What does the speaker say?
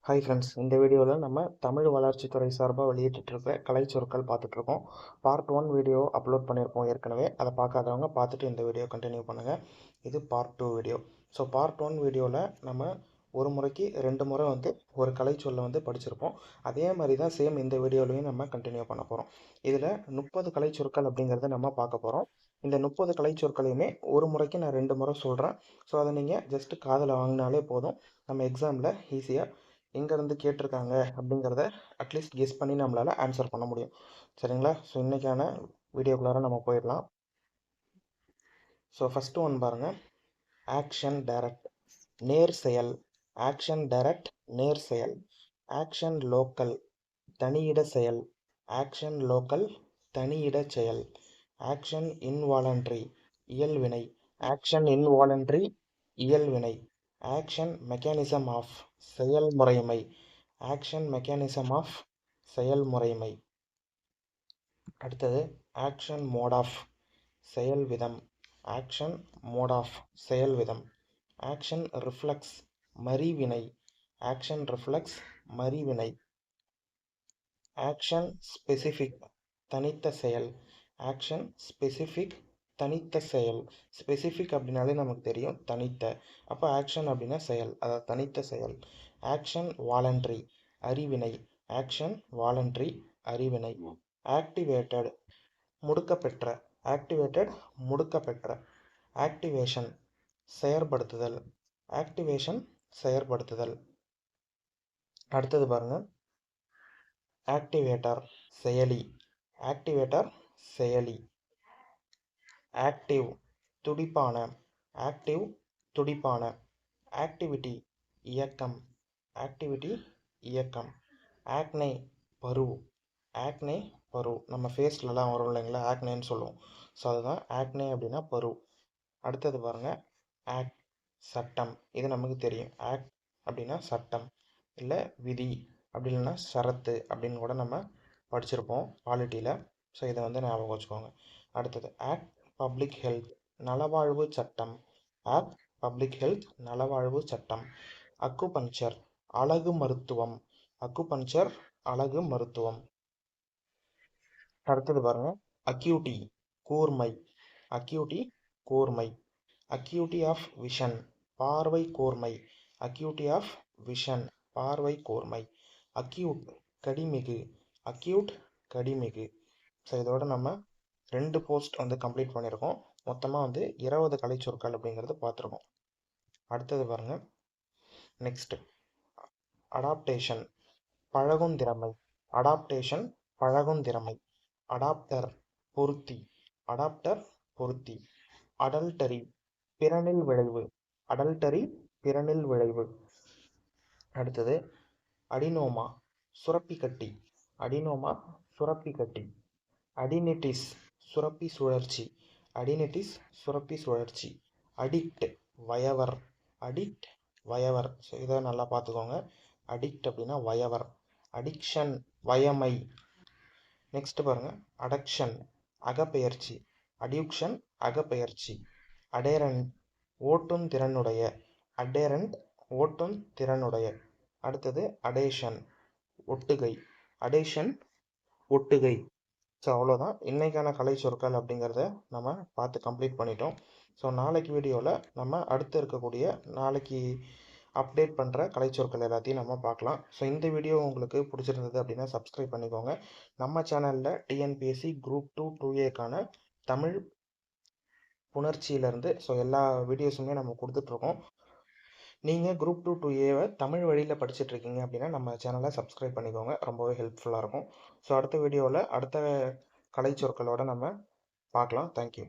Hi friends, இந்த வீடியோவில் நம்ம தமிழ் வளர்ச்சித்துறை சார்பாக வெளியிட்டிருக்க கலைச்சொற்கள் பார்த்துட்ருக்கோம். பார்ட் 1 வீடியோ அப்லோட் பண்ணியிருக்கோம் ஏற்கனவே. அதை பார்க்காதவங்க பார்த்துட்டு இந்த வீடியோ கண்டினியூ பண்ணுங்கள். இது பார்ட் 2 வீடியோ. ஸோ பார்ட் 1 வீடியோவில் நம்ம ஒரு முறைக்கு 2 முறை ஒரு கலைச்சொல்லை படிச்சிருப்போம். அதே மாதிரி தான் சேம் இந்த வீடியோலையும் நம்ம கண்டினியூ பண்ண போகிறோம். இதில் 30 கலைச்சொற்கள் அப்படிங்கிறத நம்ம பார்க்க போகிறோம். இந்த 30 கலைச்சொற்களையுமே ஒரு முறைக்கு நான் 2 முறை சொல்கிறேன். ஸோ அதை நீங்கள் ஜஸ்ட்டு காதில் வாங்கினாலே போதும். நம்ம எக்ஸாமில் ஈஸியாக எங்கேருந்து கேட்டிருக்காங்க அப்படிங்கிறத அட்லீஸ்ட் கெஸ் பண்ணி நம்மளால் ஆன்சர் பண்ண முடியும். சரிங்களா? ஸோ இன்றைக்கான வீடியோக்குள்ளார நம்ம போயிடலாம். ஸோ ஃபஸ்ட்டு ஒன் பாருங்கள். ஆக்ஷன் டைரக்ட், நேர் செயல். ஆக்ஷன் டைரக்ட், நேர் செயல். ஆக்ஷன் லோக்கல், தனியிட செயல். ஆக்ஷன் லோக்கல், தனியிட செயல். ஆக்ஷன் இன்வாலன்ட்ரி, இயல்வினை. ஆக்ஷன் இன்வாலன்ட்ரி, இயல்வினை. ஆக்ஷன் மெக்கானிசம் ஆஃப், செயல்முறைமை. ஆக்ஷன் மெக்கானிசம் ஆஃப், செயல்முறைமை. அடுத்தது ஆக்ஷன் மோட் ஆஃப், செயல் விதம். ஆக்ஷன் மோட் ஆஃப், செயல் விதம். ஆக்ஷன் ரிஃப்ளெக்ஸ், மறிவினை. ஆக்ஷன் ரிஃப்ளெக்ஸ், மறிவினை. ஆக்ஷன் ஸ்பெசிஃபிக், தனித்த செயல். ஆக்ஷன் ஸ்பெசிஃபிக், தனித்த செயல். ஸ்பெசிஃபிக் அப்படின்னாலே நமக்கு தெரியும் தனித்த. அப்போ ஆக்ஷன் அப்படின்னா செயல், அதாவது தனித்த செயல். ஆக்ஷன் வாலண்ட்ரி, அறிவினை. ஆக்ஷன் வாலண்ட்ரி, அறிவினை. ஆக்டிவேட்டட், முடுக்கப்பெற்ற. ஆக்டிவேட்டட், முடுக்கப்பெற்ற. ஆக்டிவேஷன், செயற்படுத்துதல். ஆக்டிவேஷன், செயற்படுத்துதல். அடுத்தது பாருங்க. ஆக்டிவேட்டர், செயலி. ஆக்டிவேட்டர், செயலி. ஆக்டிவ், துடிப்பான. ஆக்டிவ், துடிப்பான. ஆக்டிவிட்டி, இயக்கம். ஆக்டிவிட்டி, இயக்கம். ஆக்னே, பரு. ஆக்னே, பரு. நம்ம ஃபேஸ்லலாம் வரும் இல்லைங்களா, ஆக்னேன்னு சொல்லுவோம். ஸோ அதுதான் ஆக்னே அப்படின்னா பரு. அடுத்தது பாருங்கள். ஆக்ட், சட்டம். இது நமக்கு தெரியும். ஆக்ட் அப்படின்னா சட்டம், இல்லை விதி, அப்படி இல்லைன்னா ஷரத்து அப்படின்னு கூட நம்ம படிச்சிருப்போம் பாலிட்டியில். ஸோ இதை ஞாபகம் வச்சுக்கோங்க. அடுத்தது ஆக்ட் பப்ளிக் ஹெல்த், நலவாழ்வு சட்டம். ஆக்ட் பப்ளிக் ஹெல்த், நலவாழ்வு சட்டம். அக்குபஞ்சர், அழகு மருத்துவம். அக்குபஞ்சர், அழகு மருத்துவம். அடுத்தது பாருங்க. அக்யூட்டி, கூர்மை. அக்யூட்டி, கூர்மை. அக்யூட்டி ஆஃப் விஷன், பார்வை கூர்மை. அக்யூட்டி ஆஃப் விஷன், பார்வை கூர்மை. அக்யூட், கடிமிகு. அக்யூட், கடிமிகு. ஸோ இதோட நம்ம 2 போஸ்ட் கம்ப்ளீட் பண்ணியிருக்கோம். மொத்தமாக 20 கலைச்சொற்கள் அப்படிங்கிறது பார்த்துருக்கோம். அடுத்தது பாருங்க. நெக்ஸ்ட் அடாப்டேஷன், பழகும் திறமை. அடாப்டேஷன், பழகும் திறமை. அடாப்டர், பொருத்தி. அடாப்டர், பொருத்தி. அடல்டரி, பிறனில் விளைவு. அடல்டரி, பிறனில் விளைவு. அடுத்தது அடினோமா, சுரப்பி கட்டி. அடினோமா, சுரப்பி கட்டி. அடினிட்டிஸ், சுரப்பி சுழற்சி. அடினிட்டிஸ், சுரப்பி சுழற்சி. அடிக்ட், வயவர். அடிக்ட், வயவர். ஸோ இதை நல்லா பார்த்துக்கோங்க. அடிக்ட் அப்படின்னா வயவர். அடிக்ஷன், வயமை. நெக்ஸ்ட் பாருங்க. அடக்ஷன், அகப்பெயர்ச்சி. அடியுக்ஷன், அகப்பெயர்ச்சி. அடேரண்ட், ஓட்டும் திறனுடைய. அடேரண்ட், ஓட்டும் திறனுடைய. அடுத்தது அடேஷன், ஒட்டுகை. அடேஷன், ஒட்டுகை. ஸோ அவ்வளோதான் இன்றைக்கான கலைச்சொற்கள் அப்படிங்கிறத நம்ம பார்த்து கம்ப்ளீட் பண்ணிட்டோம். ஸோ நாளைக்கு வீடியோவில் நம்ம அடுத்து இருக்கக்கூடிய நாளைக்கு அப்டேட் பண்ணுற கலைச்சொற்கள் எல்லாத்தையும் நம்ம பார்க்கலாம். ஸோ இந்த வீடியோ உங்களுக்கு பிடிச்சிருந்தது அப்படின்னா சப்ஸ்கிரைப் பண்ணிக்கோங்க. நம்ம சேனலில் டிஎன்பிஎஸ்சி குரூப் 2 2Aக்கான தமிழ் புணர்ச்சியிலேருந்து ஸோ எல்லா வீடியோஸுமே நம்ம கொடுத்துட்ருக்கோம். நீங்கள் குரூப் 2 2Aவை தமிழ் வழியில் படிச்சுட்ருக்கீங்க அப்படின்னா நம்ம சேனலை சப்ஸ்கிரைப் பண்ணிக்கோங்க. ரொம்பவே ஹெல்ப்ஃபுல்லாக இருக்கும். ஸோ அடுத்த வீடியோவில் அடுத்த கலைச்சொற்களோடு நம்ம பார்க்கலாம். தேங்க்யூ.